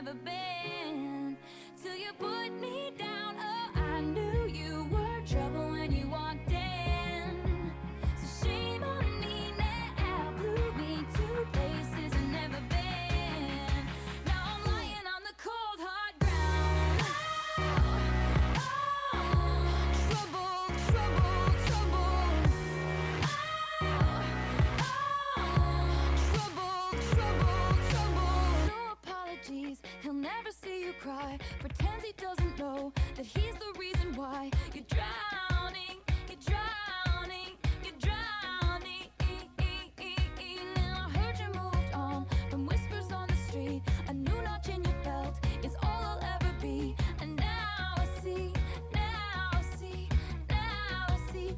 never been. Till you put me down, oh, I knew you were trouble when you walked in. So shame on me now, blew me to places I've never been. Now I'm lying on the cold hard ground. Trouble, trouble, trouble. Trouble, trouble. No apologies, he'll never see you cry. Pretends he doesn't know that he's the reason why you're drowning, you're drowning, you're drowning. Now I heard you moved on from whispers on the street. A new notch in your belt is all I'll ever be. And now I see, now I see, now I see.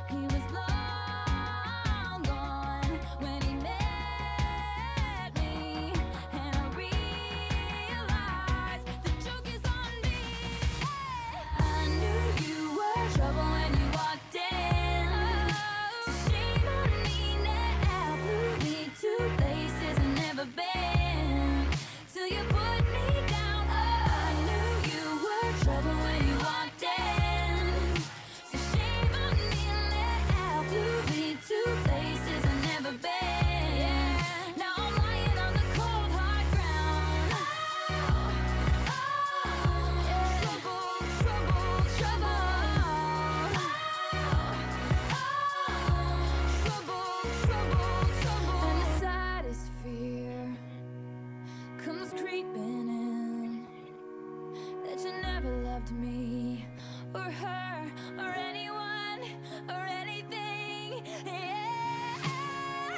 He was long gone when he met me, and I realized the joke is on me. I knew you were trouble when you walked in. So shame on me now, blew me to places I've never been. Till you put me down, oh, I knew you were trouble when you walked in. So shame on me now, blew me to places I've never been. Now I'm lying on the cold hard ground. Trouble, trouble, trouble. Trouble, trouble. And the saddest fear comes creeping in, that you never loved me or her or anyone or anything. Yeah.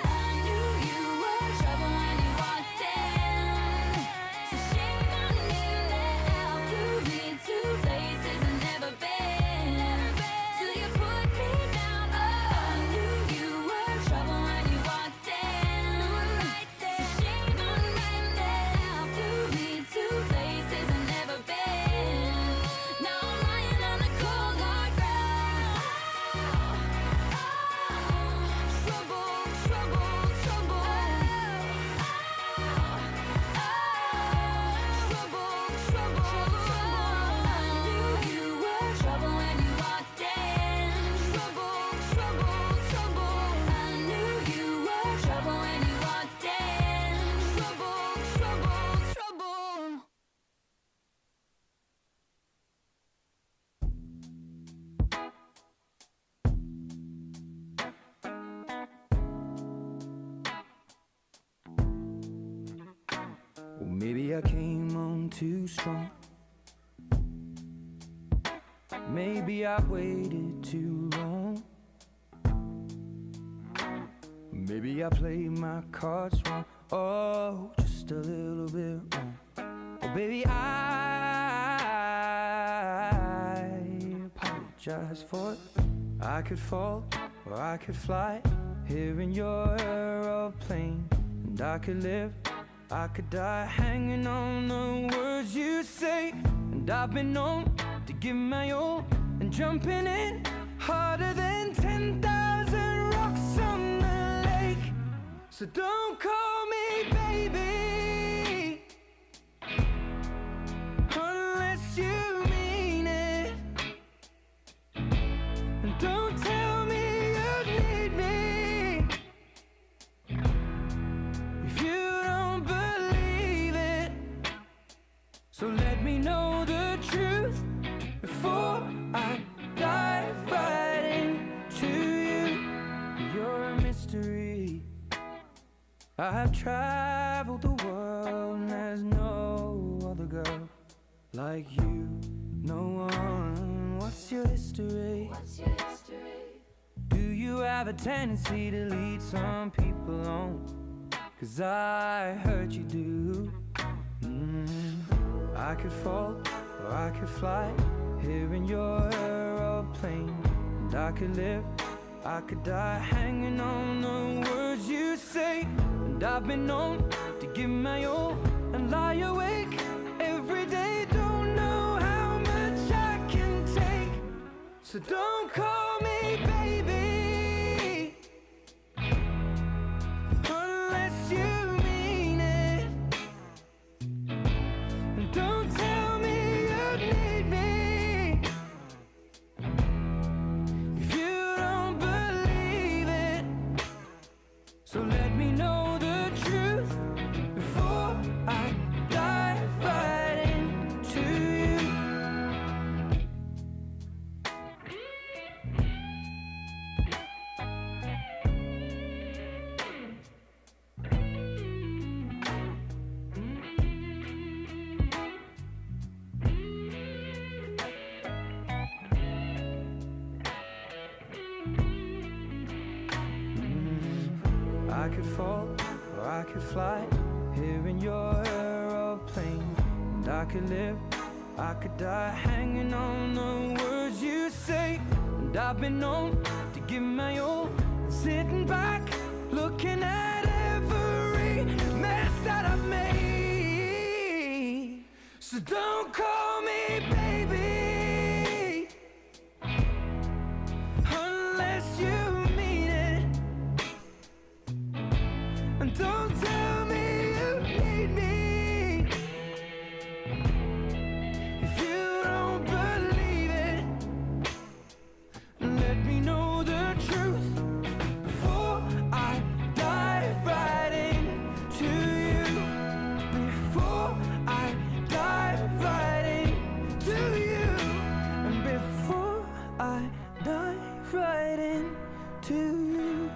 I knew you were trouble when you walked in. So shame on me now, blew me to places I've never been. Till you put me down, oh, I knew you were trouble when you walked in. So shame on me now, blew me to places I've never been. Now I'm lying on the cold hard ground. Trouble, trouble, trouble. Trouble, trouble, trouble. I knew you were trouble when you walked in. Trouble, trouble, trouble. I knew you were trouble when you walked in. Trouble, trouble, trouble. Well, maybe I came on too strong. Maybe I waited too long. Maybe I played my cards wrong. Oh, just a little bit wrong. Oh, baby, I apologize for it. I could fall or I could fly here in your aeroplane, and I could live, I could die hanging on the words you say. And I've been known to give my all, and jumping in harder than 10,000 rocks on the lake. So don't call me baby unless you mean it, and don't tell me you need me if you don't believe it. So let me know the truth before I dive right into you. You're a mystery. I've traveled the world and there's no other girl like you. No one. What's your history? What's your history? Do you have a tendency to lead some people on? 'Cause I heard you do. I could fall or I could fly here in your aeroplane, and I could live, I could die hanging on the words you say. And I've been known to give my all and lie awake every day. Don't know how much I can take. So don't call me baby unless you mean it. I could fall or I could fly here in your aeroplane. And I could live, I could die hanging on the words you say. And I've been known to give my all, and sitting back, looking at every mess that I've made. So don't call me baby unless you mean it. And don't tell me you need me if you don't believe it. Let me know the truth before I dive right into you. Before I dive right into you. And before I dive right into you.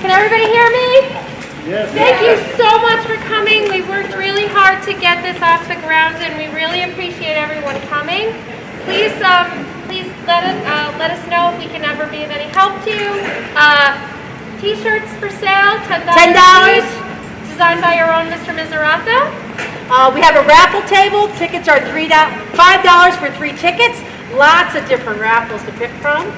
Can everybody hear me? Yes. Thank you so much for coming. We worked really hard to get this off the ground, and we really appreciate everyone coming. Please let us know if we can ever be of any help to you. T-shirts for sale, $10 each, designed by your own Mr. Miserato. We have a raffle table. Tickets are $5 for 3 tickets. Lots of different raffles to pick from.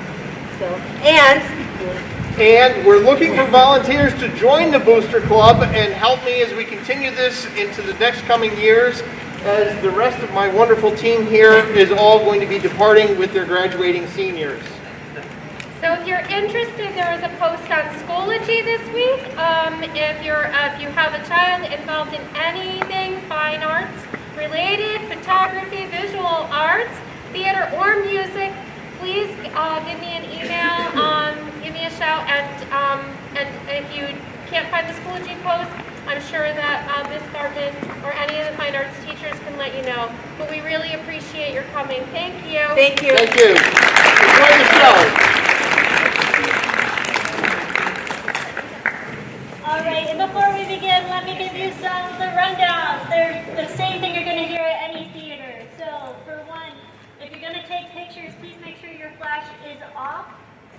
And we're looking for volunteers to join the Booster Club and help me as we continue this into the next coming years, as the rest of my wonderful team here is all going to be departing with their graduating seniors. So if you're interested, there is a post on Schoology this week. If you have a child involved in anything fine arts related, photography, visual arts, theater, or music, please give me an email, give me a shout, and if you can't find the Schoology post, I'm sure that Ms. Gartman or any of the fine arts teachers can let you know. But we really appreciate your coming. Thank you. Thank you. Thank you. Enjoy the show. All right, and before we begin, let me give you some of the rundowns. They're the same thing you're going to hear at any theater. So, for one, if you're going to take pictures, please make sure your flash is off,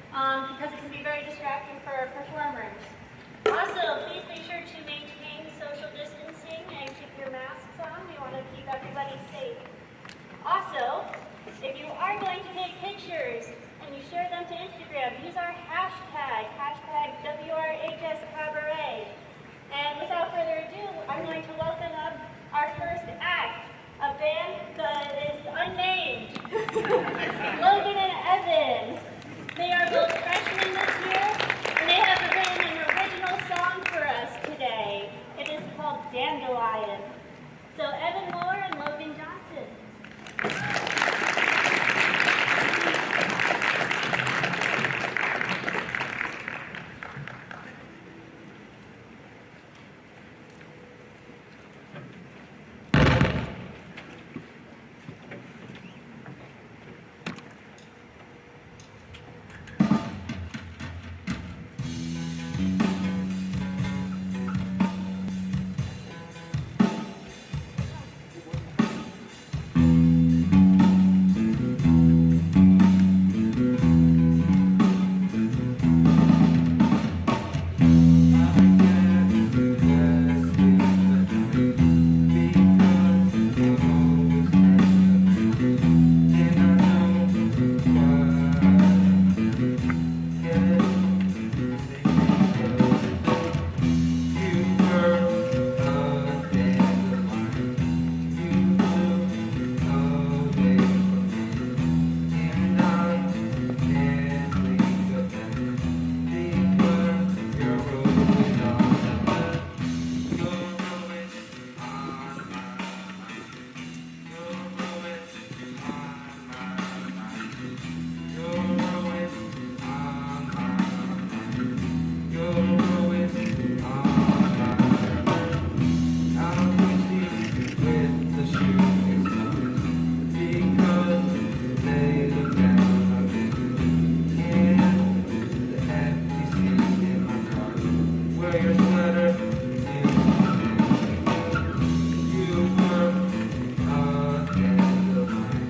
because it can be very distracting for our performers. Also, please make sure to maintain social distancing and keep your masks on. We want to keep everybody safe. Also, if you are going to take pictures and you share them to Instagram, use our hashtag WRHS Cabaret. And without further ado, I'm going to welcome up our first act, a band that is unnamed, Logan and Evan. They are both freshmen this year, and they have written an original song for us today. It is called Dandelion. So Evan Moore and Logan Johnson. wear your sweater till you were a dandelion,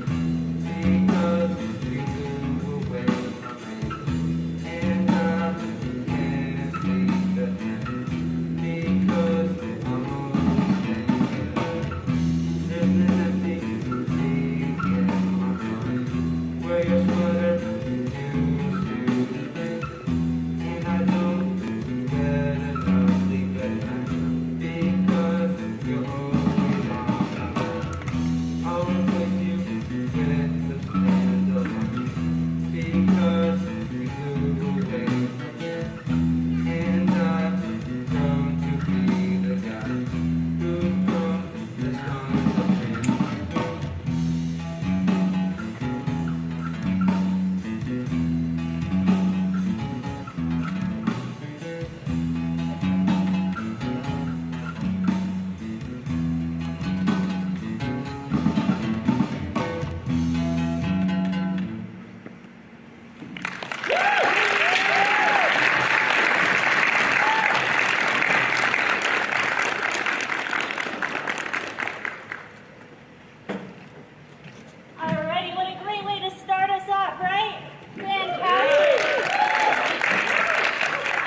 because you blew away my rain, and I can't sleep at night because I'm always thinking there's an empty leak in my mind. Wear your sweater till and I don't better not sleep at night because you're always on my mind. I'll replace you with the dandelion because you blew away from me, and I've grown to be the guy who's grown the sons of men. Alrighty, what a great way to start us off, right? Fantastic.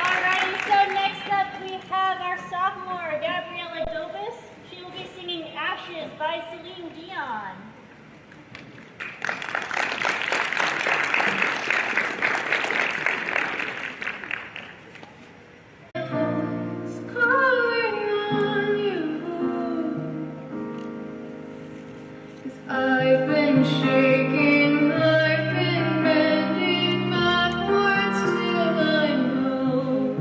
Alrighty, so next up we have our sophomore, Gabriella Dobis. She will be singing Ashes by Celine Dion. I've been shaking, I've been bending backwards till I'm low,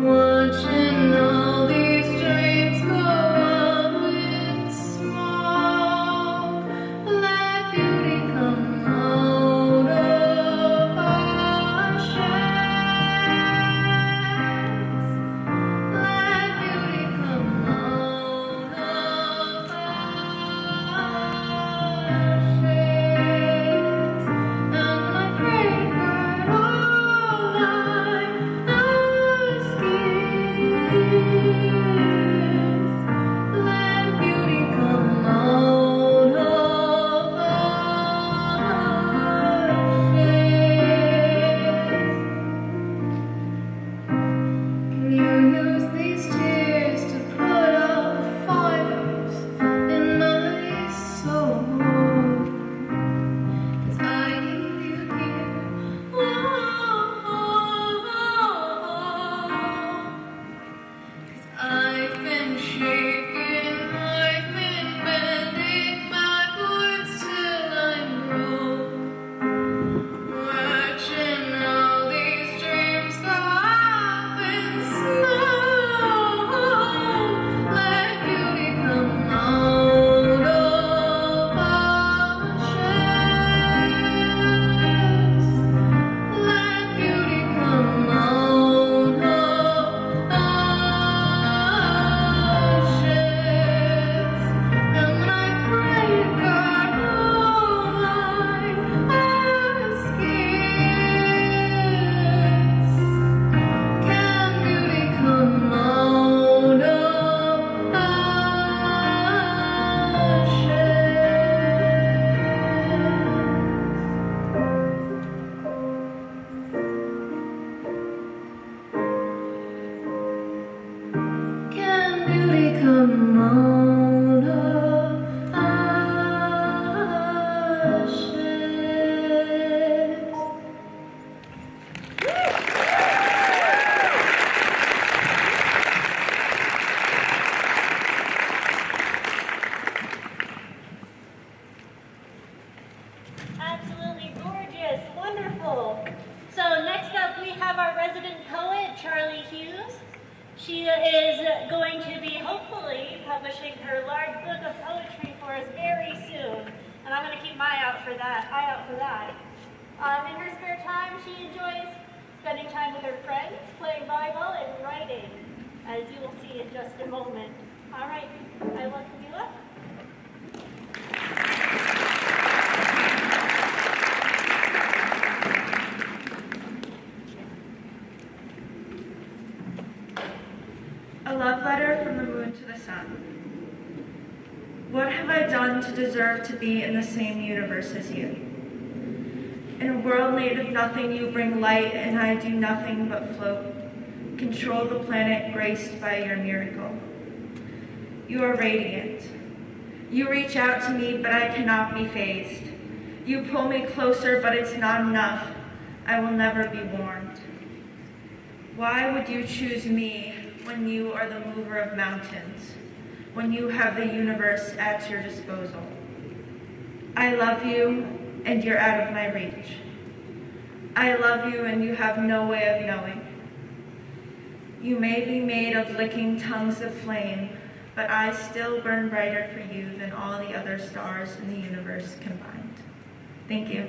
watching all these dreams go up in smoke. Let beauty come out of ashes. Let beauty come out of ashes. And I pray to God all I ask is, let beauty come out of ashes. Can you use these tears to put out the fires in my soul? 'Cause I need you here. I've been shaking, I've been bending backwards till I'm broke, watching all these dreams go up in smoke. Let beauty come out of ashes. Let beauty come out of ashes. And I pray to God all I ask is, can beauty come out of ashes? Can beauty come out of ashes? Absolutely gorgeous, wonderful. So next up we have our resident poet, Charlie Hughes. She is going to be hopefully publishing her large book of poetry for us very soon. And I'm going to keep my eye out for that. In her spare time, she enjoys spending time with her friends, playing volleyball, and writing, as you will see in just a moment. All right, I welcome you up. A love letter from the moon to the sun. What have I done to deserve to be in the same universe as you? In a world made of nothing, you bring light, and I do nothing but float. Control the planet graced by your miracle. You are radiant. You reach out to me, but I cannot be fazed. You pull me closer, but it's not enough. I will never be warmed. Why would you choose me when you are the mover of mountains, when you have the universe at your disposal? I love you, and you're out of my reach. I love you, and you have no way of knowing. You may be made of licking tongues of flame, but I still burn brighter for you than all the other stars in the universe combined. Thank you.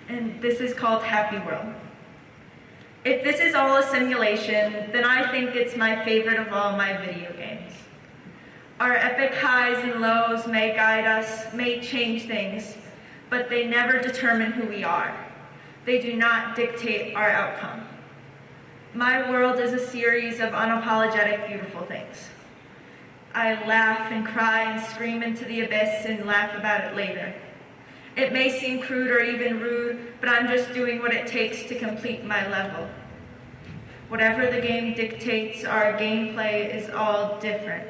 And this is called Happy World. If this is all a simulation, then I think it's my favorite of all my video games. Our epic highs and lows may guide us, may change things, but they never determine who we are. They do not dictate our outcome. My world is a series of unapologetic, beautiful things. I laugh and cry and scream into the abyss and laugh about it later. It may seem crude or even rude, but I'm just doing what it takes to complete my level. Whatever the game dictates, our gameplay is all different.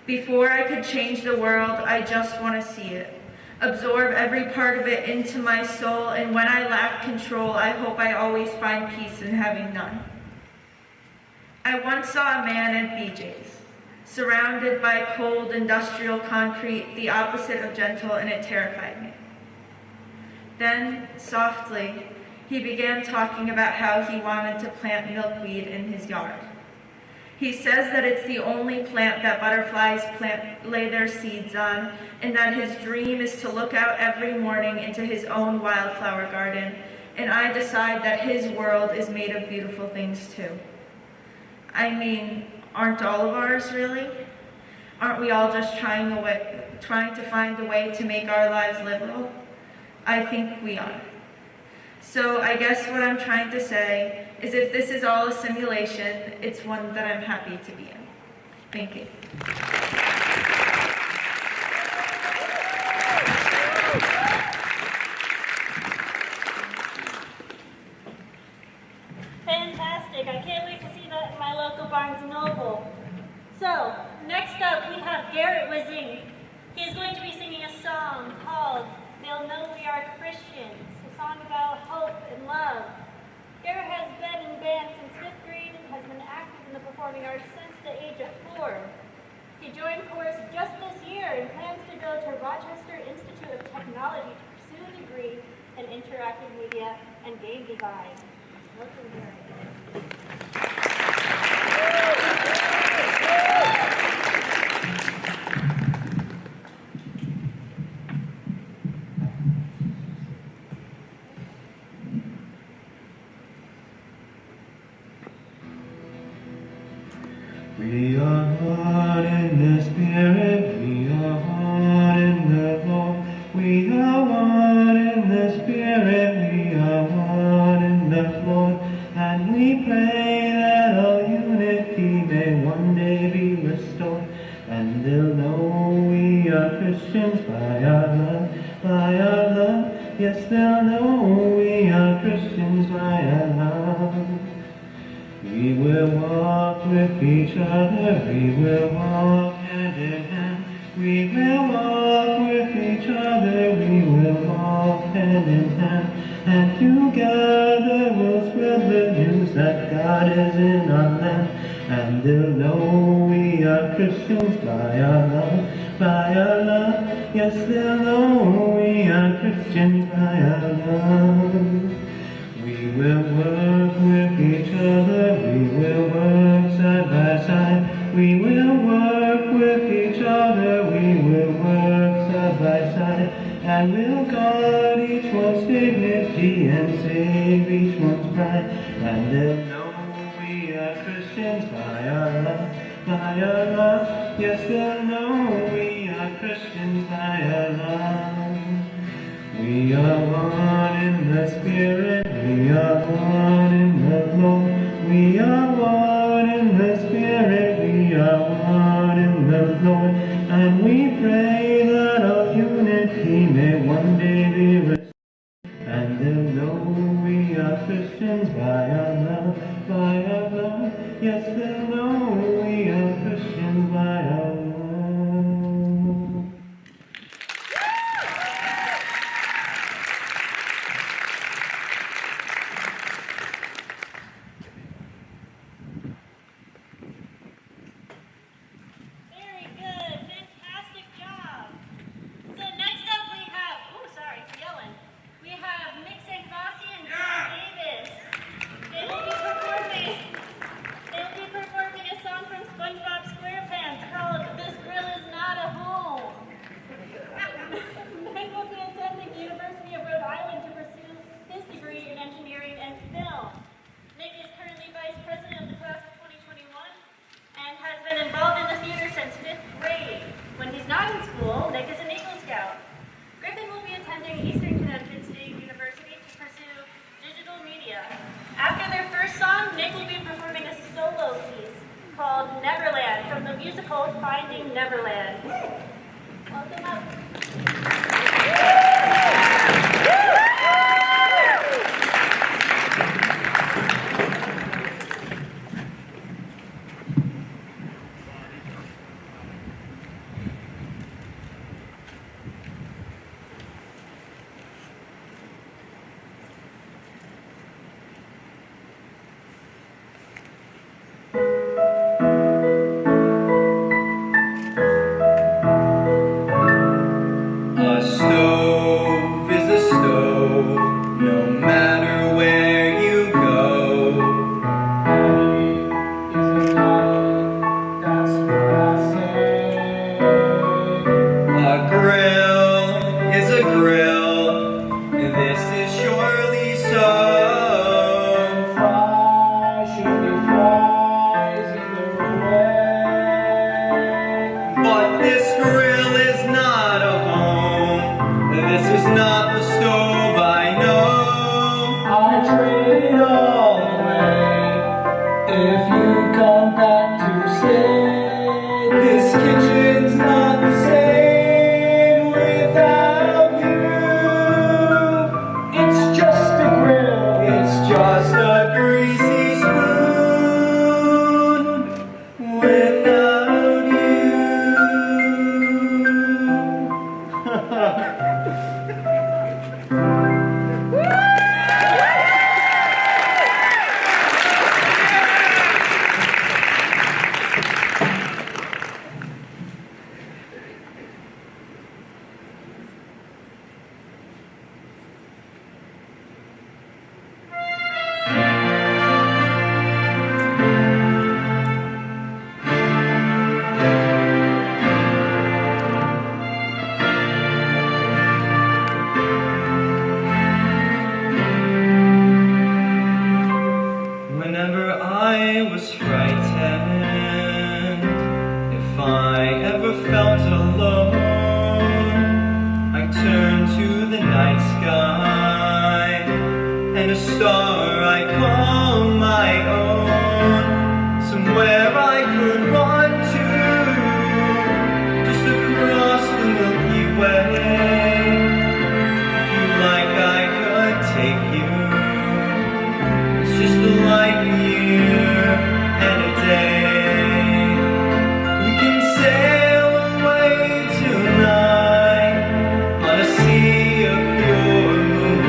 Before I could change the world, I just want to see it. Absorb every part of it into my soul, and when I lack control, I hope I always find peace in having none. I once saw a man at BJ's, surrounded by cold industrial concrete, the opposite of gentle, and it terrified me. Then, softly, he began talking about how he wanted to plant milkweed in his yard. He says that it's the only plant that butterflies lay their seeds on, and that his dream is to look out every morning into his own wildflower garden, and I decide that his world is made of beautiful things too. I mean, aren't all of ours really? Aren't we all just trying to find a way to make our lives livable? I think we are. So I guess what I'm trying to say is if this is all a simulation, it's one that I'm happy to be in. Thank you. Fantastic. I can't wait to see that in my local Barnes & Noble. So, next up we have Garrett Wazing. He is going to be singing a song called They'll Know We Are Christians, a song about hope and love. Garrett has been in band since 5th grade and has been active in the performing arts since the age of 4. He joined chorus just this year and plans to go to Rochester Institute of Technology to pursue a degree in interactive media and game design. Welcome, Garrett. We are one in the Spirit, we are one in the Lord. We are one in the Spirit, we are one in the Lord. And we pray that our unity may one day be restored. And they'll know we are Christians by our love, by our love. Yes, they'll know we are Christians by our love. We will walk with each other, we will walk hand in hand. We will walk with each other, we will walk hand in hand. And together we'll spread the news that God is in our land. And they'll know we are Christians by our love, by our love. Yes, they'll know we are Christians by our love. We will work with each other, we will work side by side. We will work with each other, we will work side by side. And we'll guard each one's dignity and save each one's pride. And they'll know we are Christians by our love, by our love. Yes, they'll know we are Christians by our love. We are are one in the Spirit, we are one in the Lord. We are one in the Spirit, we are one in the Lord. And we pray that our unity may one day be restored. And they'll know we are Christians by our love, by our love. Yes, they'll know we are Christians by our love. Very good. Fantastic job. So next up we have, we have Nick Sanfasi and John Davis. They will be performing a song from SpongeBob SquarePants called This Grill Is Not a Home. Nick will be attending the University of Rhode Island to pursue his degree in engineering and film. Nick is currently vice president of the class of 2021 and has been involved in the theater since 5th grade. When he's not in school, Nick is an Eagle Scout. Griffin will be attending Eastern Connecticut State University to pursue digital media. After their first song, Nick will be performing a solo piece called Neverland from the musical Finding Neverland. Welcome up. A stove is a stove, no matter where you go. That's what I say. A grill is a grill, this is surely so. Fries should be fries either way. But this grill is not a home. This is not the stove I know. I trade it all away if you come back to stay. This kitchen's not the same without you. It's just a grill, it's just a greasy spoon without you. Whenever I was frightened, if I ever felt alone, I turned to the night sky and a star I call my own. Somewhere I could run to, just across the Milky Way. Feel like I could take you. It's just a light year and a day. We can sail away tonight on a sea of pure moonlight.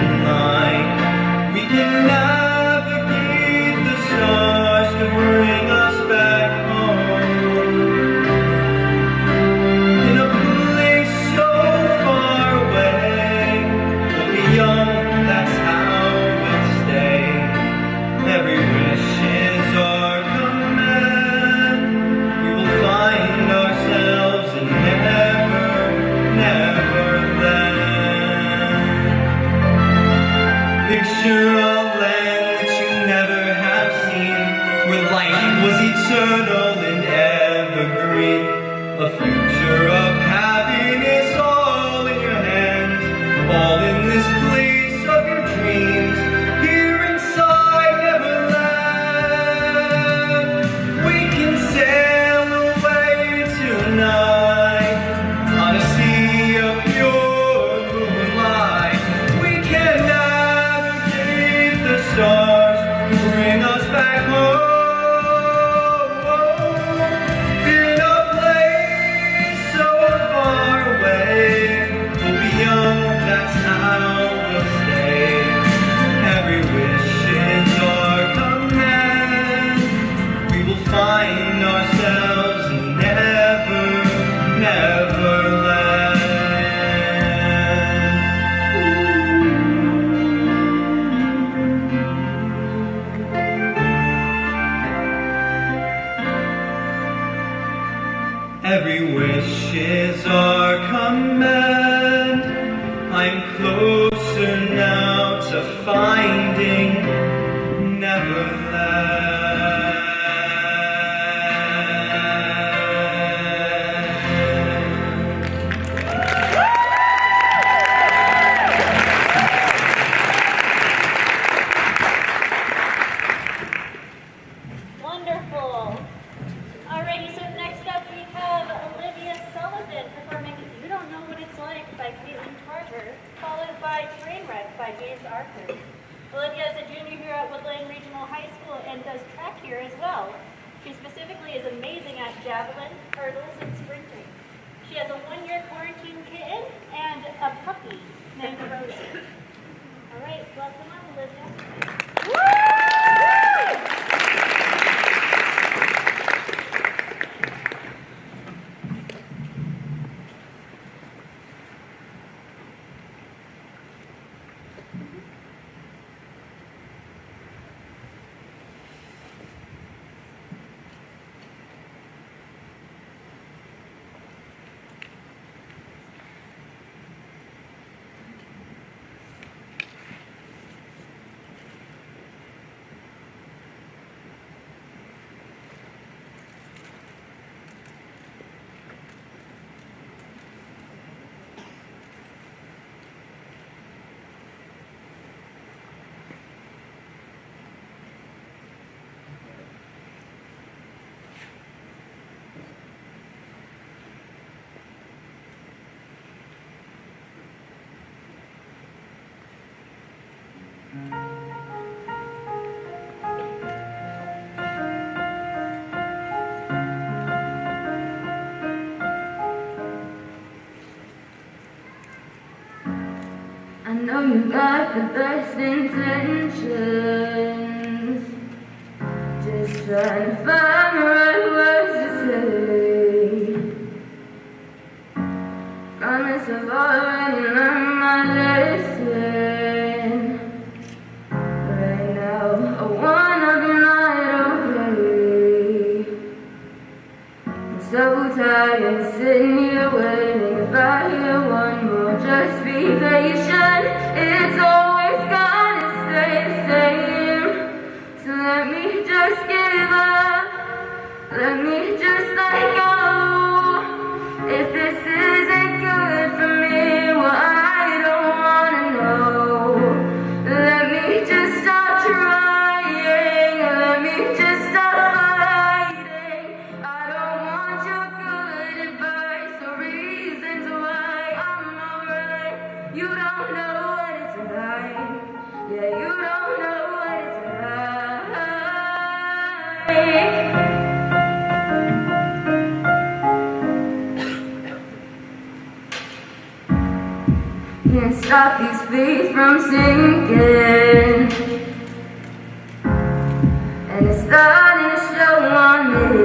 I'm closer now to finding Neverland. Wonderful. Alrighty, so next up we have Olivia Sullivan performing You Don't Know What It's Like by Caitlin Carter, followed by Trainwreck by James Arthur. Olivia is a junior here at Woodland Regional High School and does track here as well. She specifically is amazing at javelin, hurdles, and sprinting. She has a 1-year quarantine kitten and a puppy named Rosie. Alright, welcome on, Olivia. I know you got the best intentions, just trying to find the right words to say. Promise I've already learned my lesson. Right now I wanna be right okay. I'm so tired sitting here waiting. If I hear one more, just be patient. It's always gonna stay the same. So let me just give up. Let me just let go. If this isn't good for me, well, I don't wanna know. Let me just stop trying. Let me just stop fighting. I don't want your good advice or reasons why I'm alright. You don't know what it's like. Yeah, you don't know what it's like. Can't stop these feet from sinking, and it's starting to show on me.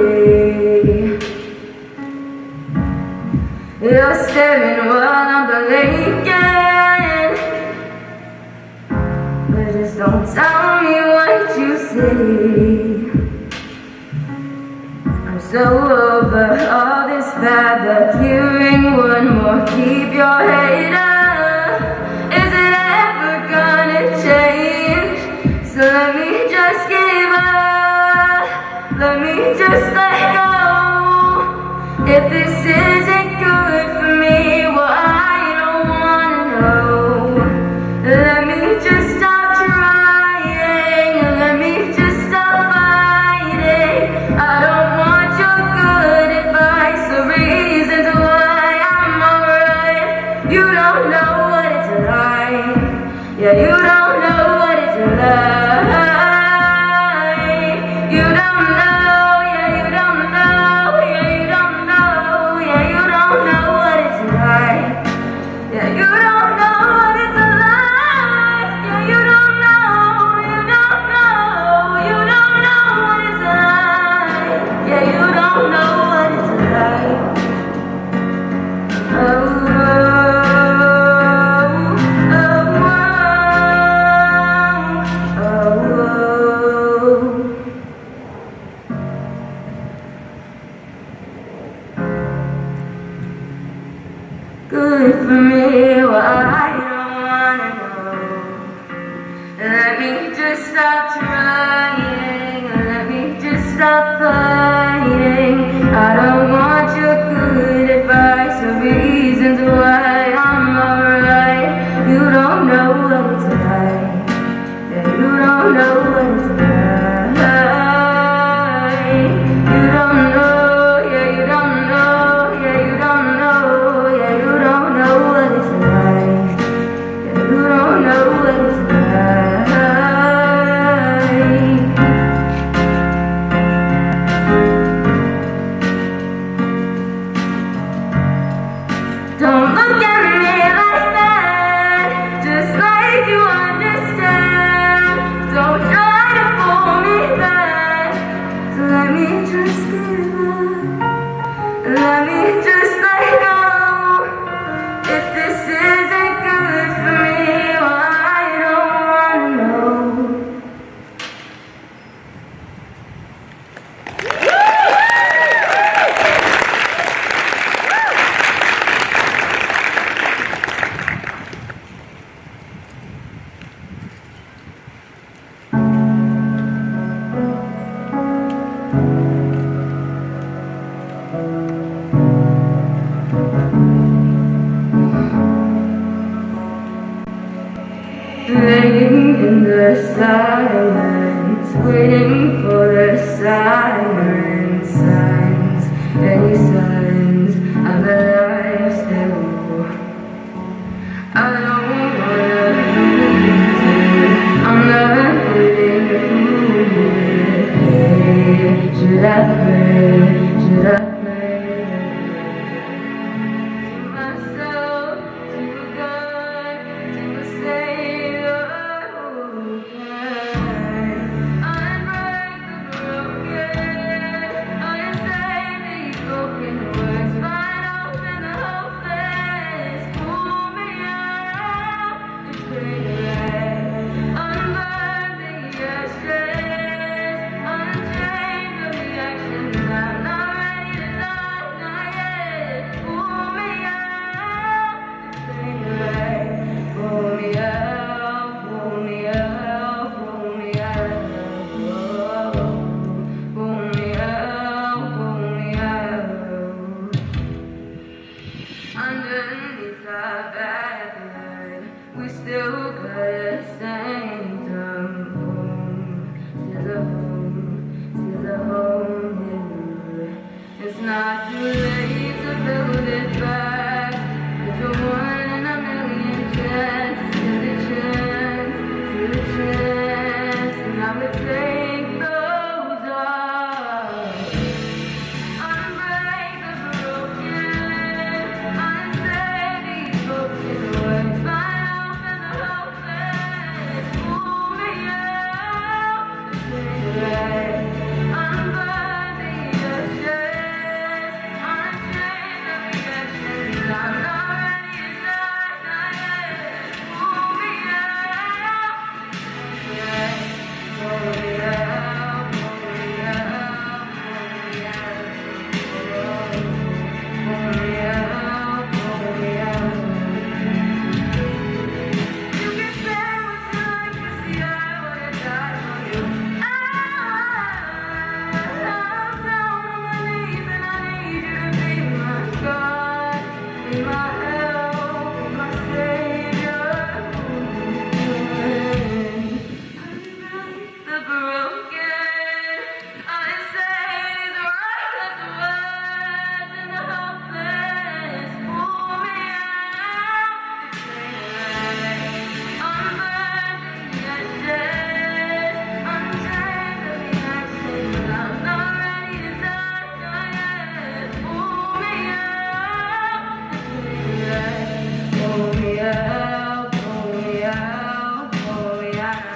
You're staring while I'm blinking, but just don't tell me what you see. I'm so over all this bad luck. Hearing one more, keep your head up. Is it ever gonna change? So let me just give up. Let me just let go. If this isn't good for me, well, I don't wanna know. Let me just stop trying. Let me just stop fighting. I don't want your good advice or reasons why I'm alright. You don't know what it's like. Yeah, you don't know what it's like. You don't know, yeah, you don't know, yeah, you don't know, yeah, you don't know what it's like. Yeah, you don't know what it's like. Yeah, you don't know, you don't know, you don't know what it's like. Yeah, you don't know what it's like. Oh, oh, oh, oh. You don't know what it's like. Yeah, you don't know what it's like. You don't know, yeah, you don't know, yeah, you don't know, yeah, you don't know what it's like. Yeah, you don't know what it's like. Don't look at me like that, just like you understand. Don't try to pull me back, so let me just give up. Let me just let go. If this isn't good for me, well, I don't wanna know. Laying in the silence, waiting for the siren signs, any signs of a life still. I don't wanna lose it, I'm not living through it. Should I pray, should I pray to myself, to God, to say underneath our backyard, we still got a sanctum home, to the home, yeah. It's not too late to build it back. It's a 1 in a million chance, to the chance, and I would take those odds. Unbreak the broken, unsaid these broken words. Find hope in the hopeless. Pull me out the cigarette. Unburn the ashes. Unchain the reactions. I'm not ready to die, not yet. Pull me out. Pull me out, pull me out, pull me out. Pull me out. You can say what you like, 'cause see, I wanna die for you. I'm down on my knees and I need you to be my God, be my help, be my savior. The broken, unsaid, worthless words and the hopeless. Pull me out the cigarette. Unburn the ashes. Unchain the reactions. I'm not ready to die, not yet. Pull me out the cigarette. Pull me out, pull me out, pull me out.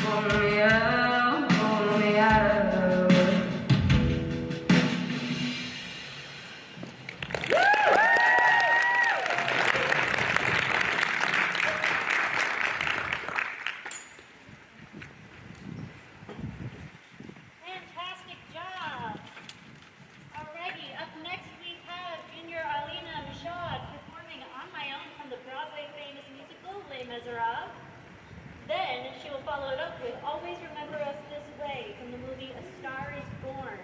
Pull me out, pull me out. Fantastic job. Alrighty, up next we have Junior Alina Michaud performing On My Own from the Broadway famous musical Les Miserables. Then she will follow it up with Always Remember Us This Way from the movie A Star is Born.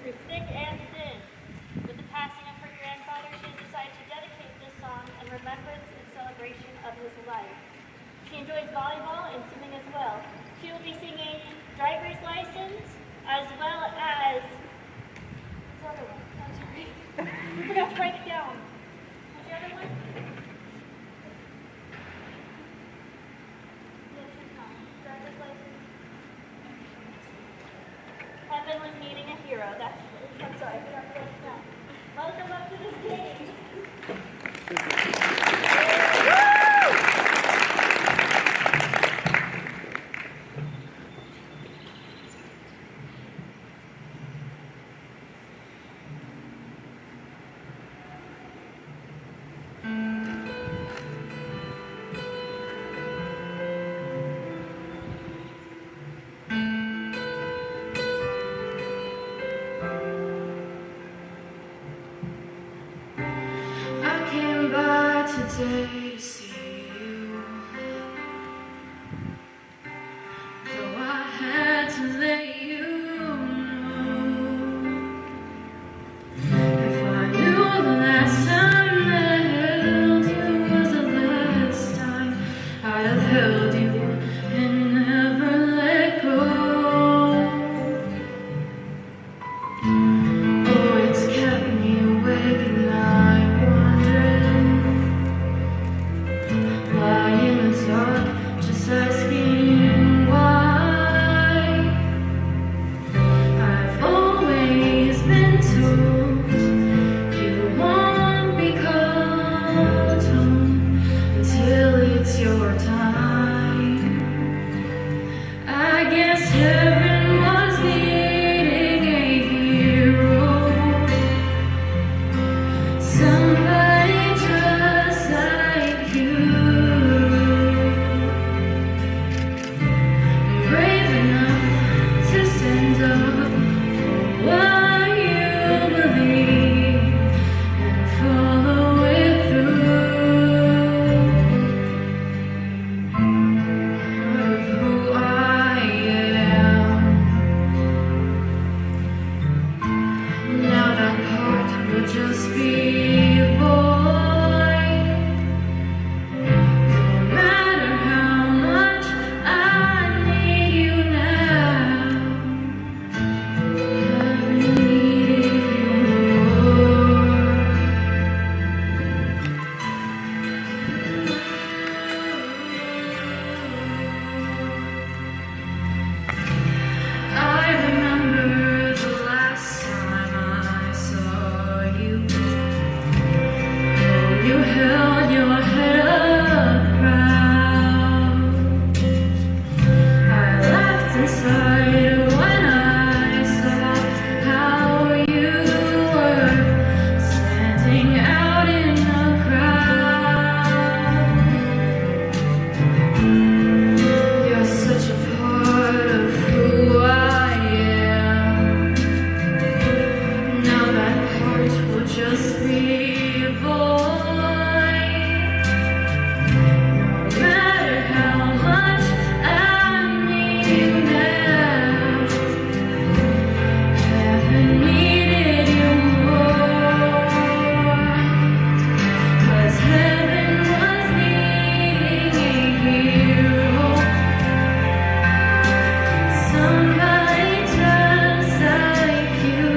through thick and thin. With the passing of her grandfather, she has decided to dedicate this song in remembrance and celebration of his life. She enjoys volleyball and swimming as well. She will be singing Driver's License, as well as, what's the other one? I'm sorry. I forgot to write it down. What's the other one? Driver's License. Heaven was needing a hero. I'm sorry, I forgot to write it down. Welcome up to the stage. Today to see you, though I had to let you know. If I knew the last time that I held you was the last time, I'd have held you and never let go. Oh, it's kept me awake at night, wondering, lying in the dark, just asking why. I've always been told you won't be called home until it's your time. I guess heaven was needing a hero, somebody just like you. Brave enough to stand up for what you believe and follow it through. Part of who I am. Now that part will just be a void. No matter how much I need you now, haven't needed you more. I remember the last time I saw you. Oh, you held your head up proud. I laughed inside when I saw how you were standing out in the crowd. You're such a part of who I am. Now that part will just be a void. No matter how much I need you now, haven't needed you more. 'Cause heaven was needing a hero, somebody just like you.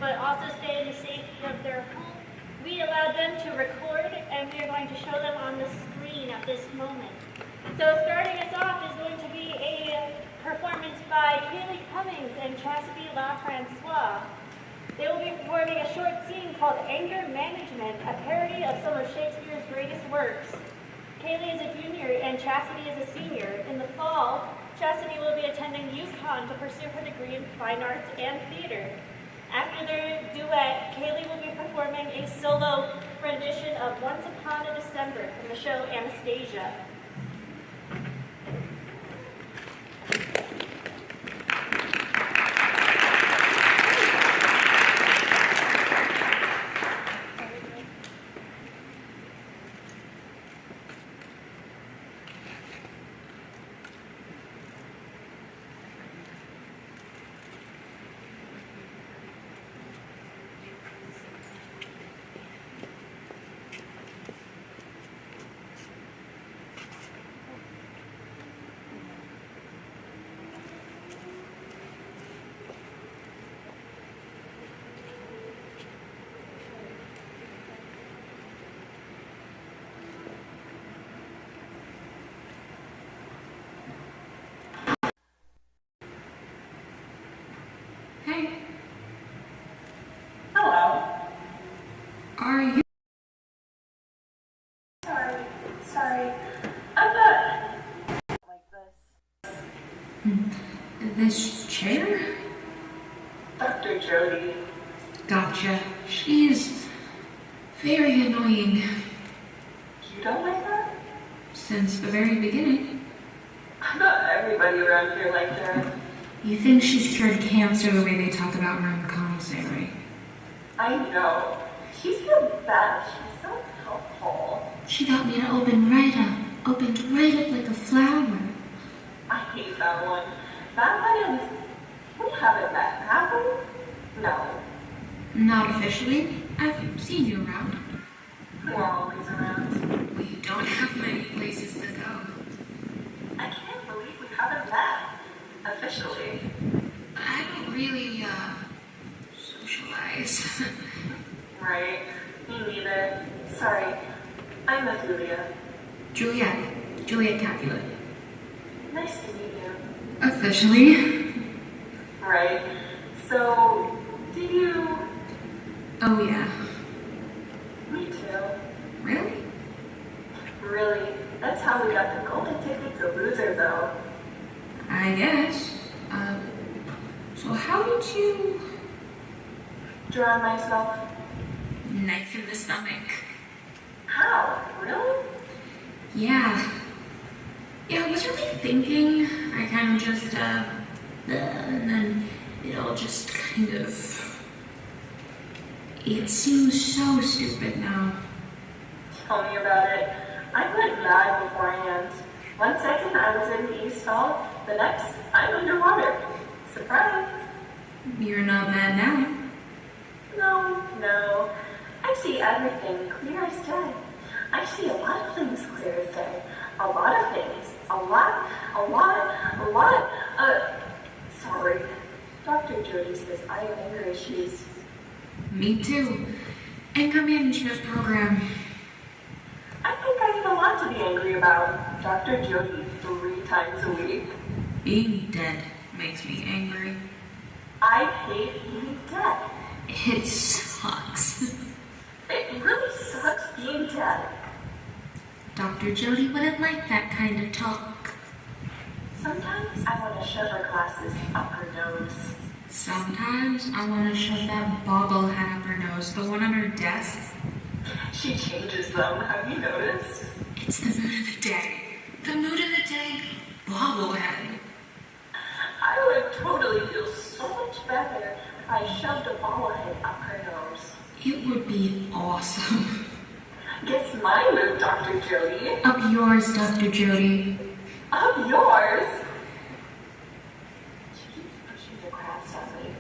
but also stay in the safety of their home. We allowed them to record, and we are going to show them on the screen at this moment. So starting us off is going to be a performance by Kaylee Cummings and Chastity LaFrancois. They will be performing a short scene called Anger Management, a parody of some of Shakespeare's greatest works. Kaylee is a junior and Chastity is a senior. In the fall, Chastity will be attending UConn to pursue her degree in fine arts and theater. After their duet, Kaylee will be performing a solo rendition of Once Upon a December from the show Anastasia. Hey, Hello. are you? Sorry. I'm not like this. This chair? Dr. Jody. Gotcha. She's very annoying You don't like her? since the very beginning. Not everybody around here liked her. You think she's cured cancer the way they talk about her in the commissary? I know. She's the best. She's so helpful. She got me to opened right up like a flower. I hate that one. That one is... We haven't met, have we? No. Not officially. I've seen you around. We're always around. We don't have many places to go. I can't believe we haven't met. Officially. I don't really, socialize. Right. Me neither. Sorry. I'm Ophelia. Juliet Capulet. Nice to meet you. Officially? Right. So, did you... Oh yeah. Me too. Really? Really? That's how we got the golden ticket to Loser, though. I guess. So how did you... Drown myself? Knife in the stomach. How? Really? Yeah. Yeah, I was really thinking. I kind of just, and then it all just kind of... It seems so stupid now. Tell me about it. I went mad beforehand. 1 second I was in the East Hall, the next I'm underwater. Surprise! You're not mad now. No. I see everything clear as day. I see a lot of things clear as day. A lot of things. A lot. Sorry. Dr. Jody says I have anger issues. Me too. Anger management program. I think I have a lot to be angry about. Dr. Jody 3 times a week. Being dead makes me angry. I hate being dead. It sucks. It really sucks being dead. Dr. Jody wouldn't like that kind of talk. Sometimes I want to shove her glasses up her nose. Sometimes I want to shove that boggle hat up her nose, the one on her desk. She changes them, have you noticed? It's the mood of the day. The mood of the day, bobblehead. I would totally feel so much better if I shoved a bobblehead up her nose. It would be awesome. Guess my mood, Dr. Jody. Up yours, Dr. Jody. Up yours? She keeps pushing the crafts on me.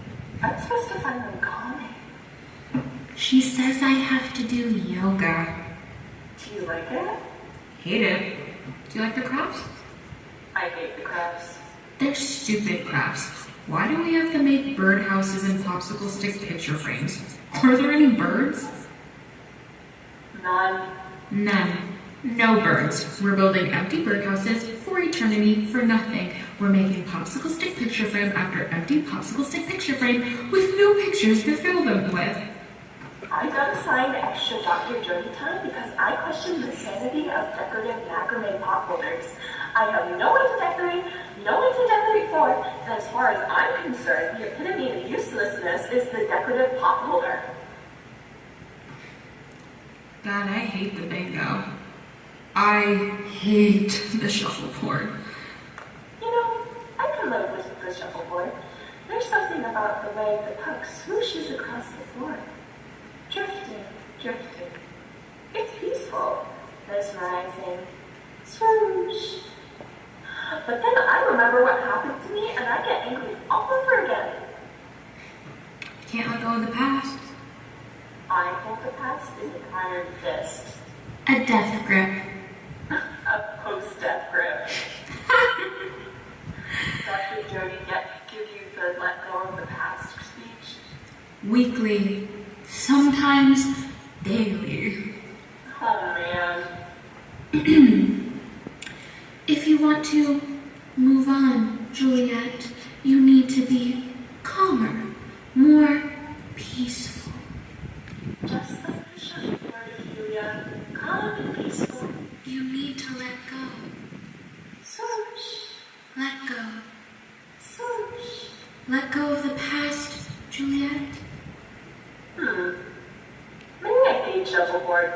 I'm supposed to find them calming. She says I have to do yoga. Do you like it? Hate it. Do you like the crafts? I hate the crafts. They're stupid crafts. Why do we have to make birdhouses and popsicle stick picture frames? Are there any birds? None. None. No birds. We're building empty birdhouses for eternity for nothing. We're making popsicle stick picture frame after empty popsicle stick picture frame with no pictures to fill them with. I got assigned extra Dr. Jody time because I questioned the sanity of decorative macrame pot holders. I have no way to decorate, no way to decorate for, and as far as I'm concerned, the epitome of uselessness is the decorative pot holder. God, I hate the bingo. I hate the shuffleboard. You know, I can live with the shuffleboard. There's something about the way the puck swooshes across the floor. Drifting, drifting. It's peaceful, mesmerizing. Swoosh. But then I remember what happened to me and I get angry all over again. Can't let go of the past. I hold the past in an iron fist. A death grip. A post-death grip. Dr. Jody yet give you the let go of the past speech? Weekly. Sometimes daily. Oh man. If you want to move on, Juliet, you need to be calmer, more peaceful. Just like the shuffleboard, Ophelia. Calm and peaceful. You need to let go. Swoosh. Let go. Swoosh. Let go of the past, Juliet. Maybe I hate shuffleboard.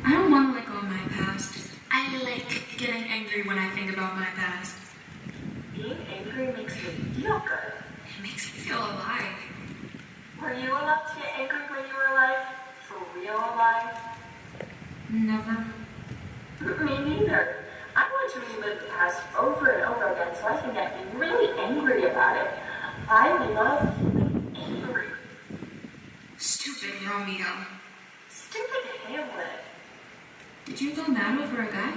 I don't want to let go of my past. I like getting angry when I think about my past. Being angry makes me feel good. It makes me feel alive. Were you allowed to get angry when you were alive? For real alive? Never. Me neither. I want to relive the past over and over again so I can get really angry about it. I love feeling angry. Stupid Romeo. Stupid Hamlet. Did you go mad over a guy?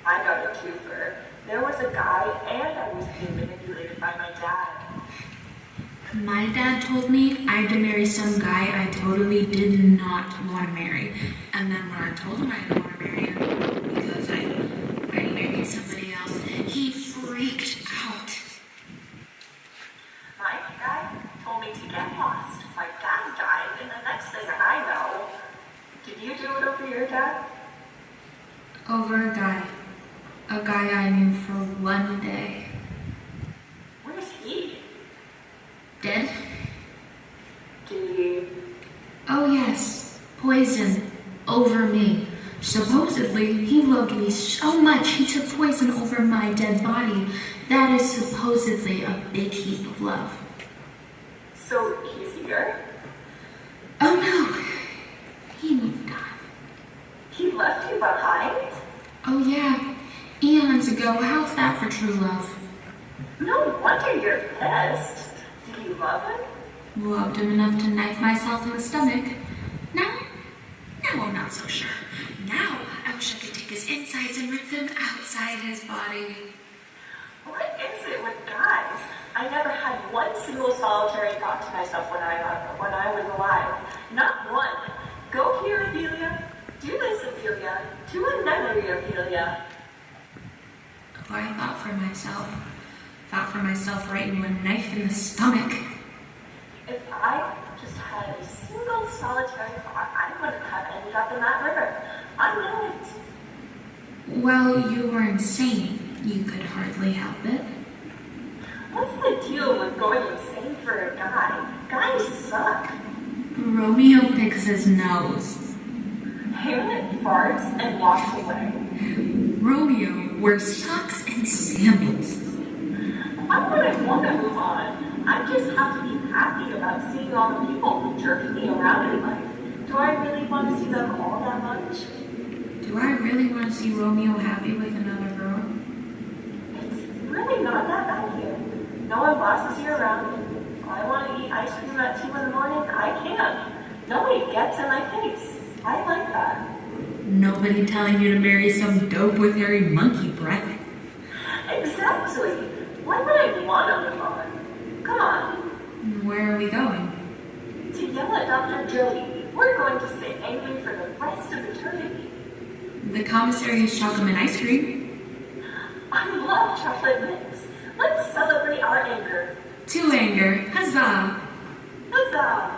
I got a twofer. There was a guy and I was being manipulated by my dad. My dad told me I had to marry some guy I totally did not want to marry. And then when I told him I didn't want to marry him because I already married somebody else, he freaked out. My guy told me to get lost. My dad died, and the next thing I know, did you do it over your dad? Over a guy. A guy I knew for one day. Where's he? Dead? Did he? Oh yes, poison over me. Supposedly, he loved me so much he took poison over my dead body. That is supposedly a big heap of love. So he's here? Oh no, he moved on. He left you behind? Oh yeah, eons ago. How's that for true love? No wonder you're pissed. Did you love him? Loved him enough to knife myself in the stomach. Now I'm not so sure. Now I wish I could take his insides and rip them outside his body. What is it with guys? I never had one single solitary thought to myself when I was alive. Not one. Go here, Ophelia. Do this, Ophelia. Do another, Ophelia. Oh, I thought for myself right into a knife in the stomach. If I just had a single solitary thought, I wouldn't have ended up in that river. I know it. Well, you were insane. You could hardly help it. What's the deal with going insane for a guy? Guys suck. Romeo picks his nose. Hamlet farts and walks away. Romeo wears socks and sandals. Why would I want to move on? I just have to be happy about seeing all the people who jerk me around in life. Do I really want to see them all that much? Do I really want to see Romeo happy with another girl? It's really not that bad here. No one bosses you around. If I want to eat ice cream at 2 in the morning, I can. Nobody gets in my face. I like that. Nobody telling you to marry some dope with hairy monkey breath. Exactly. Why would I want to Where are we going? To yell at Dr. Joey. We're going to stay angry for the rest of eternity. The commissary is chocolate mint ice cream. I love chocolate mints. Let's celebrate our anger. To anger. Huzzah! Huzzah!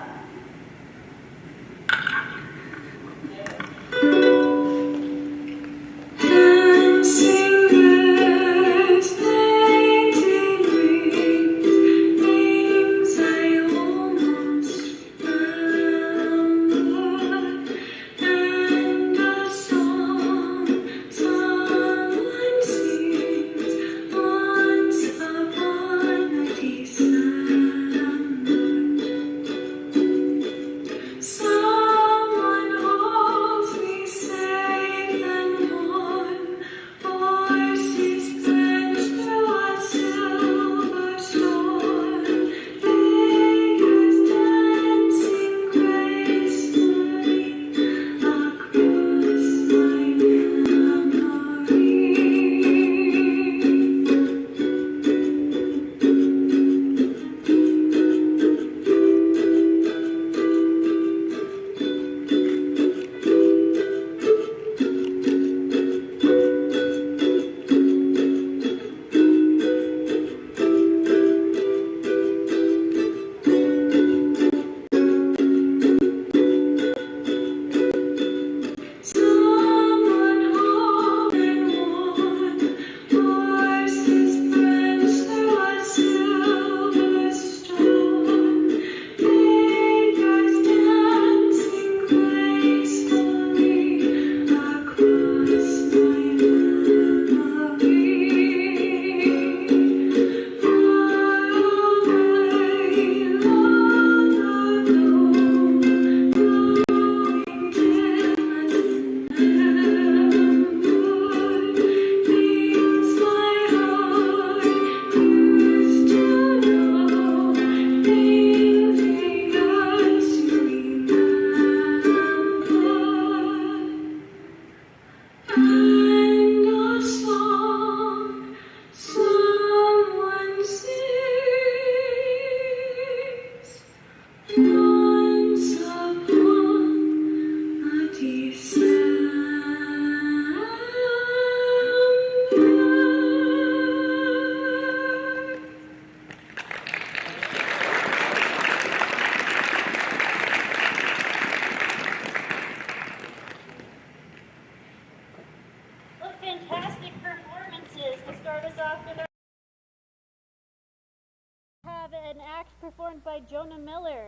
An act performed by Jonah Miller.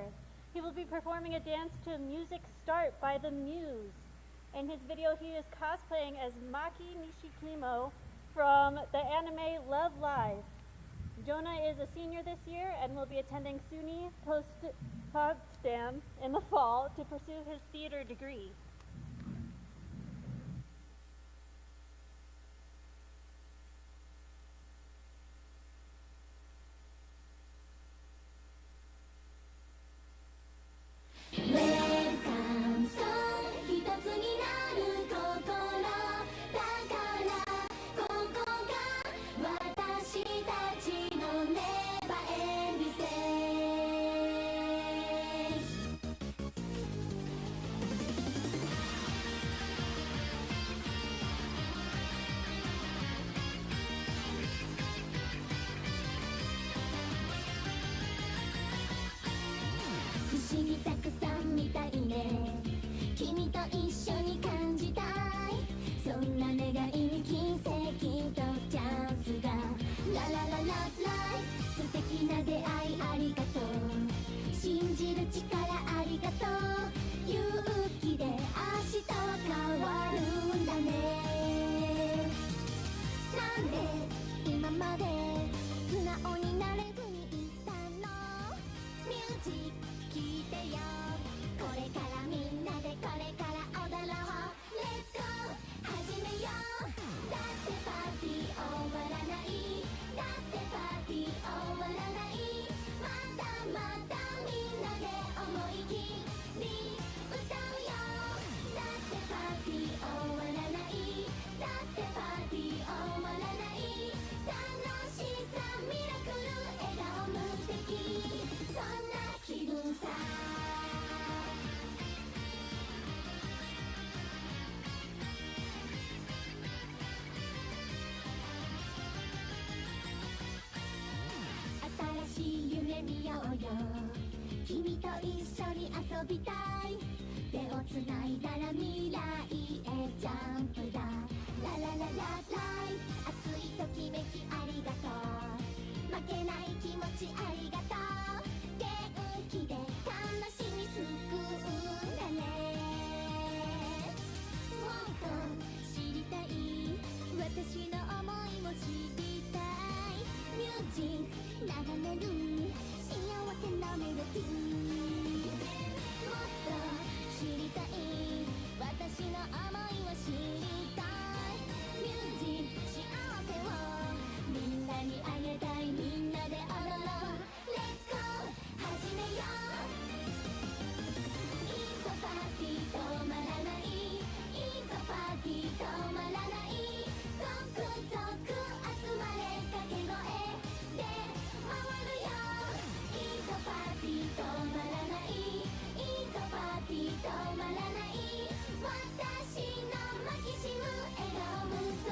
He will be performing a dance to Music Start by The Muse. In his video, he is cosplaying as Maki Nishikimo from the anime Love Live. Jonah is a senior this year and will be attending SUNY Potsdam in the fall to pursue his theater degree. So now うよ君と一緒に遊びたい手をつないだら未来へジャンプだララララライ熱いときめきありがとう負けない気持ちありがとう元気で楽しみ救うんだねもっと知りたい私の想いも知りたいミュージック流れる幸せなメロディーもっと知りたい私の想いを知りたいミュージック幸せをみんなにあげたいみんなで踊ろう Let's go 始めよういいぞパーティー止まらないいいぞパーティー止まらない続々集まれ掛け声で回るよいいぞパーティー止まらないいいぞパーティー止まらない私のマキシム笑顔無双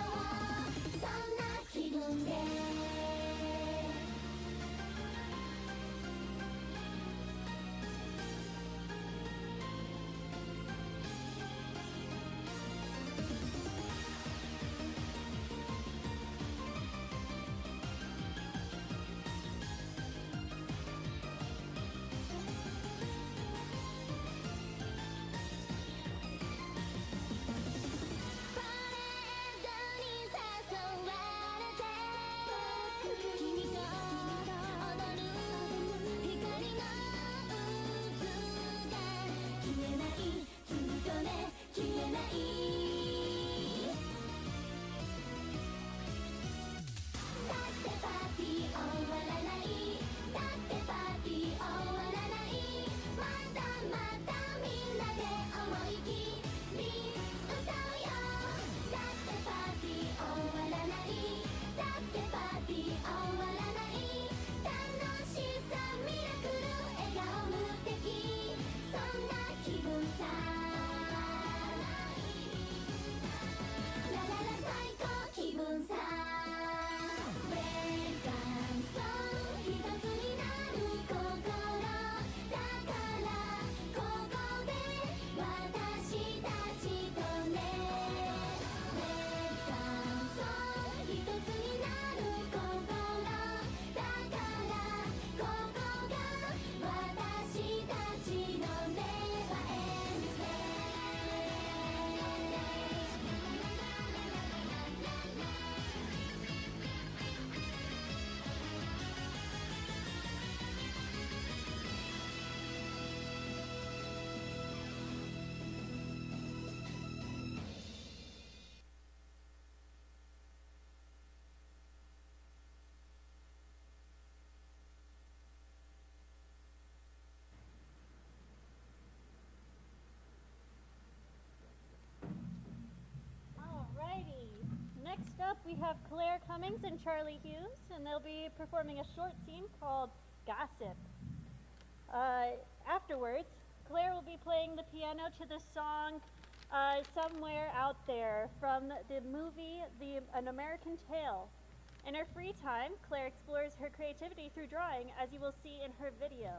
そんな気分でパレードに誘われて君と踊る光の渦が消えないずっとね消えないだってパーティー終わらないだってパーティー終わらないまだまだみんなで思い切り歌うよだってパーティー終わらないだってパーティー終わらない楽しさミラクル笑顔無敵そんな気分さラララ最高気分さウェルカムソング一つになる心だからここで私たちとねウェルカムソング一つになる心だからここが私たちのネバーエンドステAlrighty. Next up, we have Claire Cummings and Charlie Hughes, and they'll be performing a short scene called Gossip. Afterwards, Claire will be playing the piano to the song Somewhere Out There from the movie An American Tale. In her free time, Claire explores her creativity through drawing, as you will see in her video.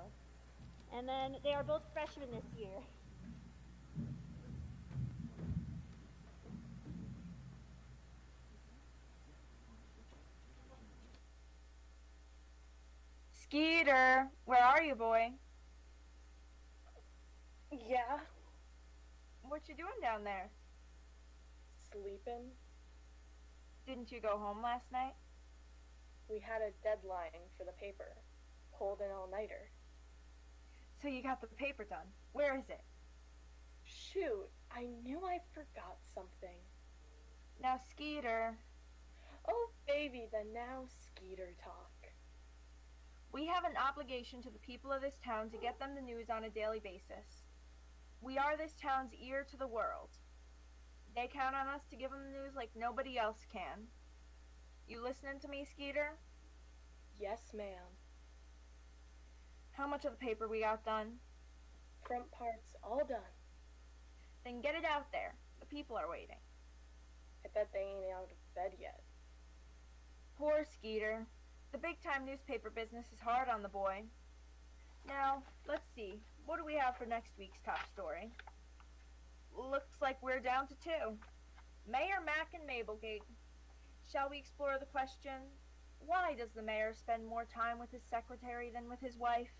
And then they are both freshmen this year. Skeeter, where are you, boy? Yeah, What you doing down there? sleeping. Didn't you go home last night? We had a deadline for the paper. Pulled an all-nighter. So you got the paper done. Where is it? Shoot, I knew I forgot something. Now, Skeeter, Oh, baby, the now Skeeter talk. we have an obligation to the people of this town to get them the news on a daily basis. We are this town's ear to the world. They count on us to give them the news like nobody else can. You listening to me, Skeeter? Yes, ma'am. How much of the paper we got done? Front parts all done. Then get it out there. The people are waiting. I bet they ain't out of bed yet. Poor Skeeter. The big-time newspaper business is hard on the boy. Now, let's see. What do we have for next week's top story? Looks like we're down to two. Mayor Mack and Mabelgate. Shall we explore the question, why does the mayor spend more time with his secretary than with his wife?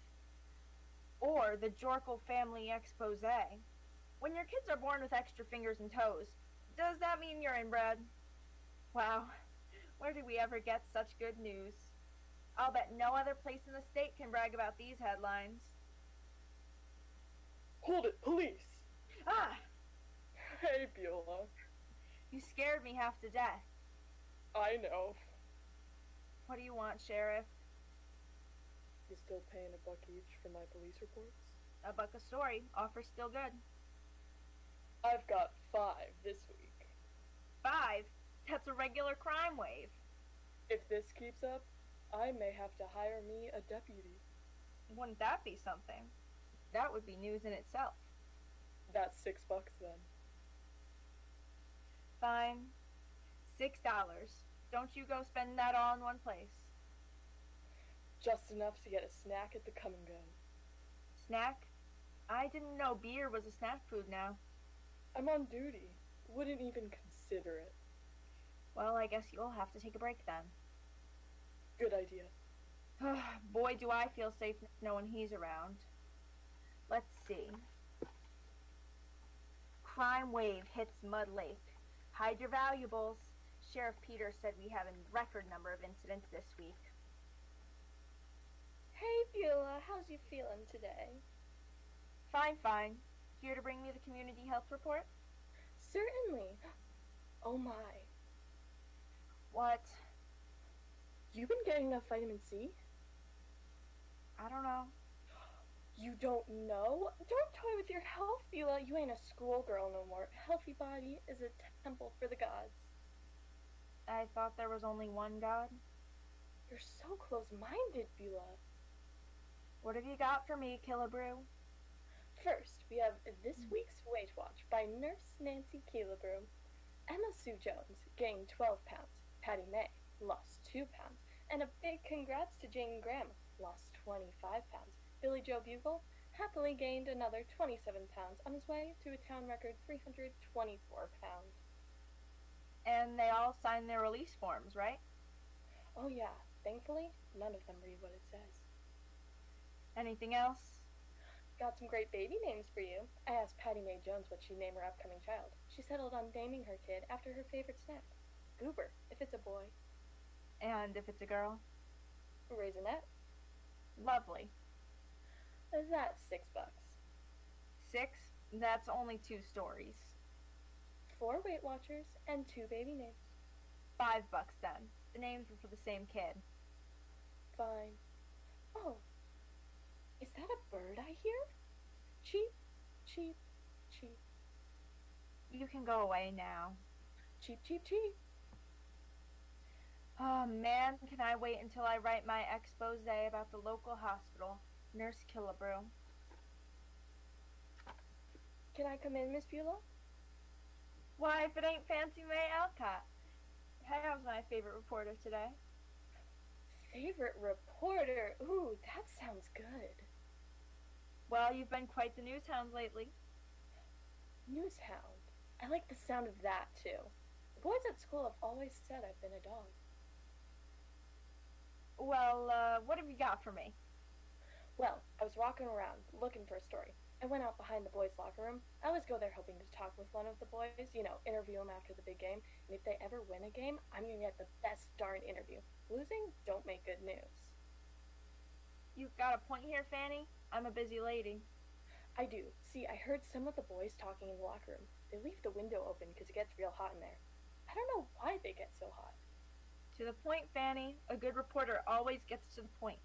Or the Jorkel family expose. When your kids are born with extra fingers and toes, does that mean you're inbred? Wow, where did we ever get such good news? I'll bet no other place in the state can brag about these headlines. Hold it, police! Ah! Hey, Beulah. You scared me half to death. I know. What do you want, Sheriff? You still paying $1 each for my police reports? $1 a story. Offer's still good. I've got 5 this week. 5? That's a regular crime wave. If this keeps up, I may have to hire me a deputy. Wouldn't that be something? That would be news in itself. That's $6 then. Fine. $6. Don't you go spending that all in one place. Just enough to get a snack at the come and go. Snack? I didn't know beer was a snack food now. I'm on duty. Wouldn't even consider it. Well, I guess you'll have to take a break then. Good idea. Boy, do I feel safe knowing he's around. Let's see. Crime wave hits Mud Lake. Hide your valuables. Sheriff Peters said we have a record number of incidents this week. Hey, Beulah, how's you feeling today? Fine, fine. Here to bring me the community health report? Certainly. Oh my. What? You been getting enough vitamin C? I don't know. You don't know? Don't toy with your health, Beulah. You ain't a schoolgirl no more. Healthy body is a temple for the gods. I thought there was only one god. You're so close-minded, Beulah. What have you got for me, Killebrew? First, we have this week's Weight Watch by Nurse Nancy Killebrew. Emma Sue Jones gained 12 pounds. Patty May lost 2 pounds. And a big congrats to Jane Graham, lost 25 pounds. Billy Joe Bugle happily gained another 27 pounds on his way to a town record 324 pounds. And they all signed their release forms, right? Oh yeah, thankfully, none of them read what it says. Anything else? Got some great baby names for you. I asked Patty Mae Jones what she'd name her upcoming child. She settled on naming her kid after her favorite snack. Goober, if it's a boy. And if it's a girl? Raisinette. Lovely. That's $6. 6? That's only 2 stories. 4 Weight Watchers and 2 baby names. $5 then. The names were for the same kid. Fine. Oh, is that a bird I hear? Cheep, cheep, cheep. You can go away now. Cheep, cheep, cheep. Oh man, can I wait until I write my expose about the local hospital, Nurse Killebrew. Can I come in, Miss Beulah? Why, if it ain't Fancy Mae Alcott. How's my favorite reporter today? Favorite reporter? Ooh, that sounds good. Well, you've been quite the news hound lately. News hound? I like the sound of that, too. The boys at school have always said I've been a dog. Well, what have you got for me? Well, I was walking around, looking for a story. I went out behind the boys' locker room. I always go there hoping to talk with one of the boys, interview them after the big game. And if they ever win a game, I'm going to get the best darn interview. Losing don't make good news. You've got a point here, Fanny? I'm a busy lady. I do. See, I heard some of the boys talking in the locker room. They leave the window open because it gets real hot in there. I don't know why they get so hot. To the point, Fanny. A good reporter always gets to the point.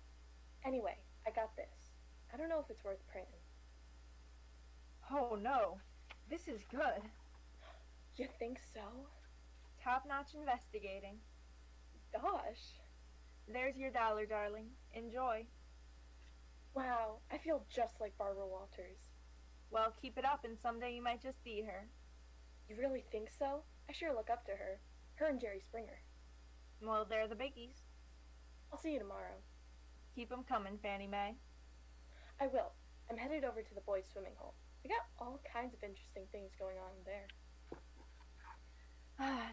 Anyway, I got this. I don't know if it's worth printing. Oh no, this is good. You think so? Top-notch investigating. Gosh. There's your dollar, darling. Enjoy. Wow, I feel just like Barbara Walters. Well, keep it up and someday you might just be her. You really think so? I sure look up to her. Her and Jerry Springer. Well, they're the biggies. I'll see you tomorrow. Keep 'em coming, Fannie Mae. headed over to the boys' swimming hole. We got all kinds of interesting things going on there.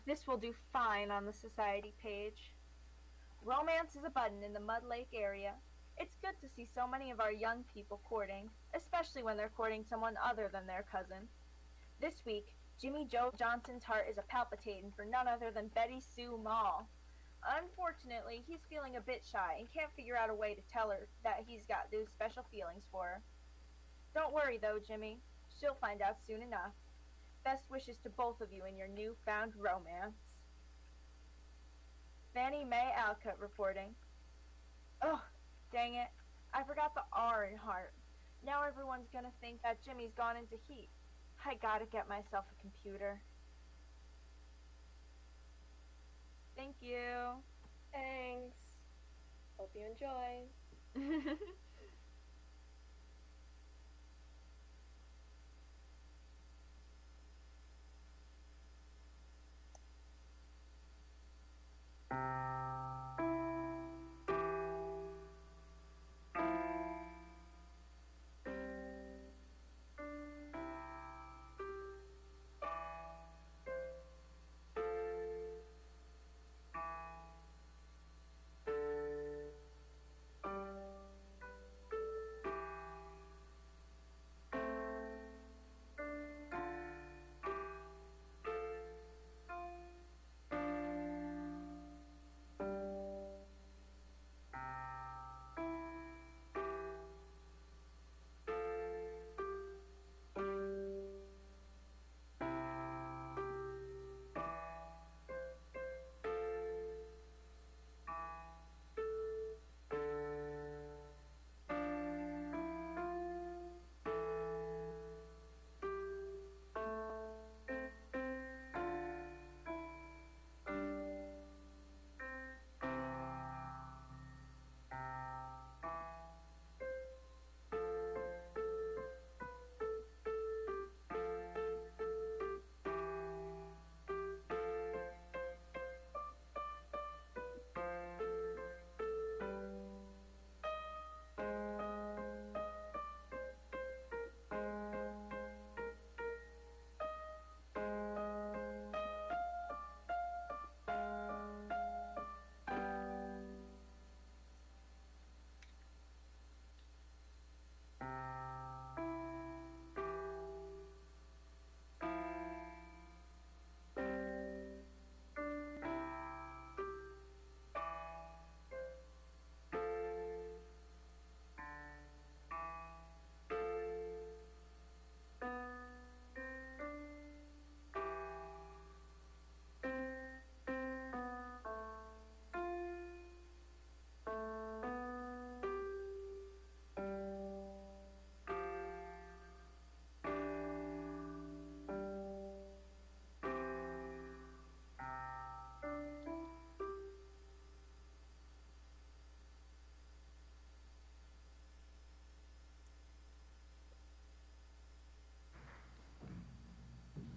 This will do fine on the society page. Romance is a button in the Mud Lake area. It's good to see so many of our young people courting, especially when they're courting someone other than their cousin. This week, Jimmy Joe Johnson's heart is a-palpitating for none other than Betty Sue Mall. Unfortunately, he's feeling a bit shy and can't figure out a way to tell her that he's got those special feelings for her. Don't worry though, Jimmy. She'll find out soon enough. Best wishes to both of you in your newfound romance. Fannie Mae Alcott reporting. Oh, dang it. I forgot the R in heart. Now everyone's gonna think that Jimmy's gone into heat. I gotta get myself a computer. Thank you. Thanks. Hope you enjoy.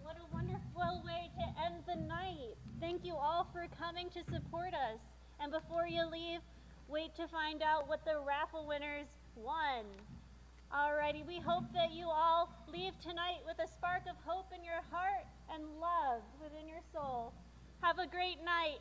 What a wonderful way to end the night. Thank you all for coming to support us. And before you leave, wait to find out what the raffle winners won. Alrighty, we hope that you all leave tonight with a spark of hope in your heart and love within your soul. Have a great night.